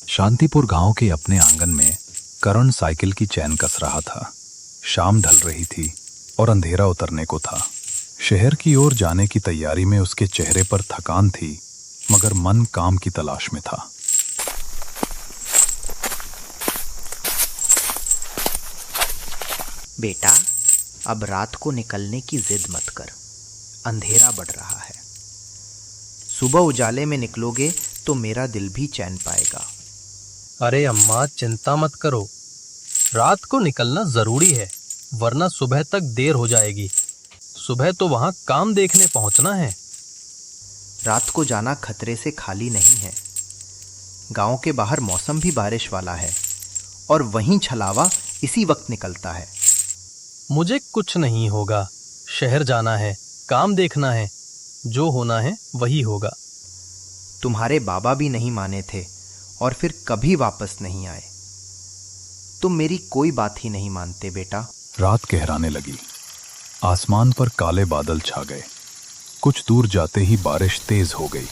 शांतिपुर गांव के अपने आंगन में करण साइकिल की चैन कस रहा था। शाम ढल रही थी और अंधेरा उतरने को था। शहर की ओर जाने की तैयारी में उसके चेहरे पर थकान थी, मगर मन काम की तलाश में था। बेटा, अब रात को निकलने की जिद मत कर। अंधेरा बढ़ रहा है। सुबह उजाले में निकलोगे तो मेरा दिल भी चैन पाएगा। अरे अम्मा, चिंता मत करो। रात को निकलना जरूरी है, वरना सुबह तक देर हो जाएगी। सुबह तो वहां काम देखने पहुंचना है। रात को जाना खतरे से खाली नहीं है। गांव के बाहर मौसम भी बारिश वाला है और वहीं छलावा इसी वक्त निकलता है। मुझे कुछ नहीं होगा। शहर जाना है, काम देखना है। जो होना है वही होगा। तुम्हारे बाबा भी नहीं माने थे और फिर कभी वापस नहीं आए। तुम मेरी कोई बात ही नहीं मानते बेटा। रात गहराने लगी। आसमान पर काले बादल छा गए। कुछ दूर जाते ही बारिश तेज हो गई।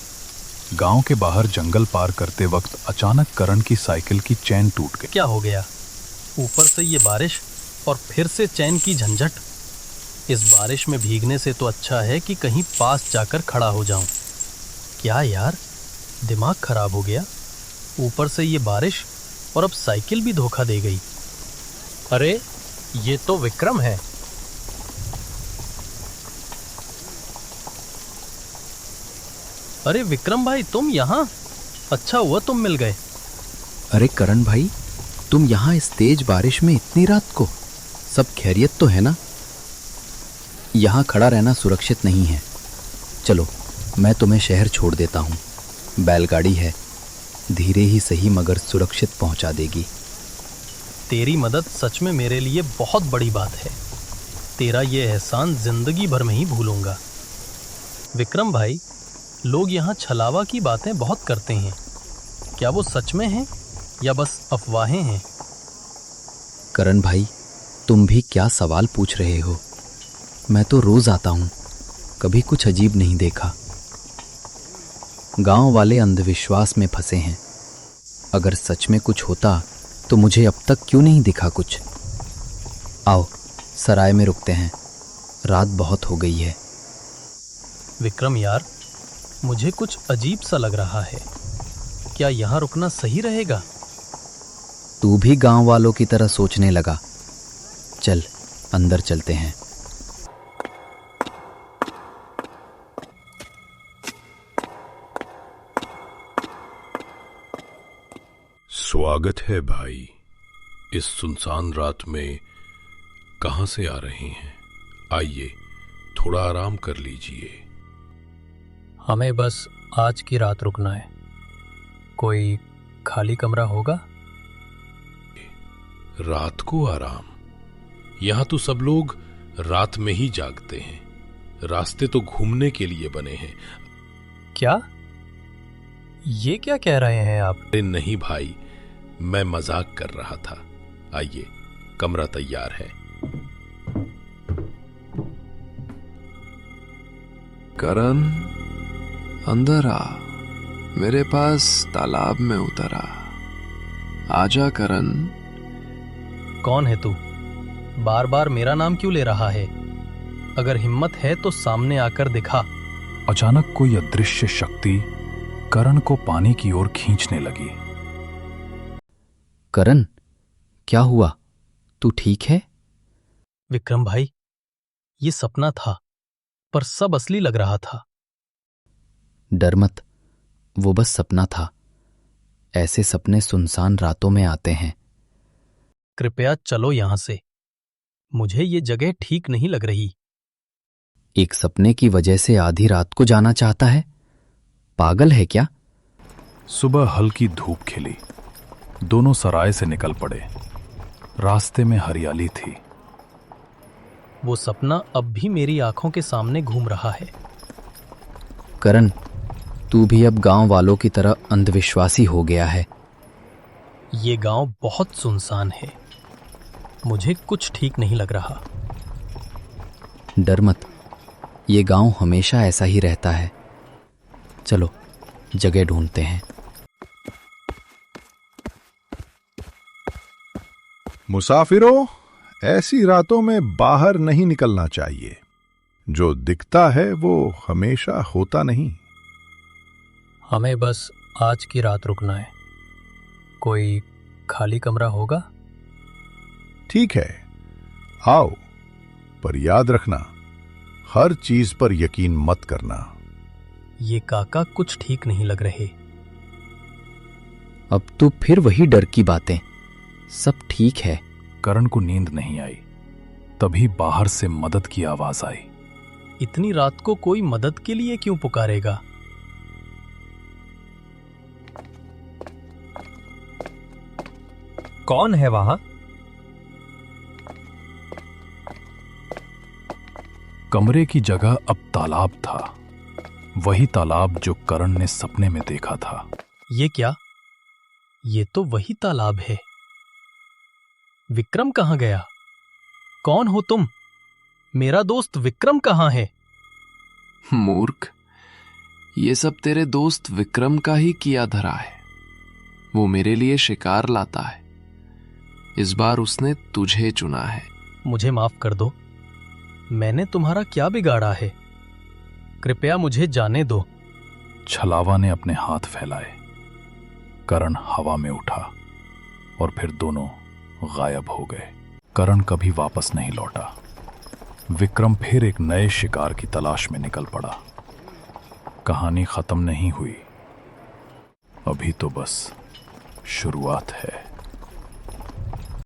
गांव के बाहर जंगल पार करते वक्त अचानक करण की साइकिल की चैन टूट गई। क्या हो गया? ऊपर से ये बारिश और फिर से चैन की झंझट। इस बारिश में भीगने से तो अच्छा है कि कहीं पास जाकर खड़ा हो जाऊं। क्या यार, दिमाग खराब हो गया। ऊपर से ये बारिश और अब साइकिल भी धोखा दे गई। अरे, ये तो विक्रम है। अरे विक्रम भाई, तुम यहाँ? अच्छा हुआ तुम मिल गए। अरे करण भाई, तुम यहाँ इस तेज बारिश में इतनी रात को? सब खैरियत तो है ना? यहाँ खड़ा रहना सुरक्षित नहीं है। चलो, मैं तुम्हें शहर छोड़ देता हूँ। बैलगाड़ी है, धीरे ही सही मगर सुरक्षित पहुँचा देगी। तेरी मदद सच में मेरे लिए बहुत बड़ी बात है। तेरा ये एहसान जिंदगी भर में ही भूलूंगा। विक्रम भाई, लोग यहाँ छलावा की बातें बहुत करते हैं। क्या वो सच में हैं या बस अफवाहें हैं? करण भाई, तुम भी क्या सवाल पूछ रहे हो? मैं तो रोज आता हूँ, कभी कुछ अजीब नहीं देखा। गांव वाले अंधविश्वास में फंसे हैं। अगर सच में कुछ होता तो मुझे अब तक क्यों नहीं दिखा कुछ? आओ, सराय में रुकते हैं। रात बहुत हो गई है। विक्रम यार, मुझे कुछ अजीब सा लग रहा है। क्या यहाँ रुकना सही रहेगा? तू भी गांव वालों की तरह सोचने लगा। चल, अंदर चलते हैं। स्वागत है भाई। इस सुनसान रात में कहां से आ रहे हैं? आइए, थोड़ा आराम कर लीजिए। हमें बस आज की रात रुकना है। कोई खाली कमरा होगा? रात को आराम? यहां तो सब लोग रात में ही जागते हैं। रास्ते तो घूमने के लिए बने हैं। क्या? ये क्या कह रहे हैं आप? अरे नहीं भाई, मैं मजाक कर रहा था। आइए, कमरा तैयार है। करण, अंदर आ। मेरे पास तालाब में उतर आ। आजा करण। कौन है तू? बार बार मेरा नाम क्यों ले रहा है? अगर हिम्मत है तो सामने आकर दिखा। अचानक कोई अदृश्य शक्ति करण को पानी की ओर खींचने लगी। करण, क्या हुआ? तू ठीक है? विक्रम भाई, ये सपना था, पर सब असली लग रहा था। डर मत, वो बस सपना था। ऐसे सपने सुनसान रातों में आते हैं। कृपया चलो यहां से। मुझे ये जगह ठीक नहीं लग रही। एक सपने की वजह से आधी रात को जाना चाहता है? पागल है क्या? सुबह हल्की धूप खिली। दोनों सराय से निकल पड़े। रास्ते में हरियाली थी। वो सपना अब भी मेरी आंखों के सामने घूम रहा है। करण, तू भी अब गांव वालों की तरह अंधविश्वासी हो गया है। ये गांव बहुत सुनसान है। मुझे कुछ ठीक नहीं लग रहा। डर मत, ये गांव हमेशा ऐसा ही रहता है। चलो, जगह ढूंढते हैं। मुसाफिरों, ऐसी रातों में बाहर नहीं निकलना चाहिए। जो दिखता है वो हमेशा होता नहीं। हमें बस आज की रात रुकना है। कोई खाली कमरा होगा? ठीक है, आओ, पर याद रखना, हर चीज पर यकीन मत करना। ये काका कुछ ठीक नहीं लग रहे। अब तो फिर वही डर की बातें। सब ठीक है। करण को नींद नहीं आई। तभी बाहर से मदद की आवाज आई। इतनी रात को कोई मदद के लिए क्यों पुकारेगा? कौन है वहां? कमरे की जगह अब तालाब था। वही तालाब जो करण ने सपने में देखा था। ये क्या? ये तो वही तालाब है। विक्रम कहाँ गया? कौन हो तुम? मेरा दोस्त विक्रम कहाँ है? मूर्ख, ये सब तेरे दोस्त विक्रम का ही किया धरा है। वो मेरे लिए शिकार लाता है। इस बार उसने तुझे चुना है। मुझे माफ कर दो। मैंने तुम्हारा क्या बिगाड़ा है? कृपया मुझे जाने दो। छलावा ने अपने हाथ फैलाए। करण हवा में उठा और फिर दोनों गायब हो गए। करण कभी वापस नहीं लौटा। विक्रम फिर एक नए शिकार की तलाश में निकल पड़ा। कहानी खत्म नहीं हुई, अभी तो बस शुरुआत है।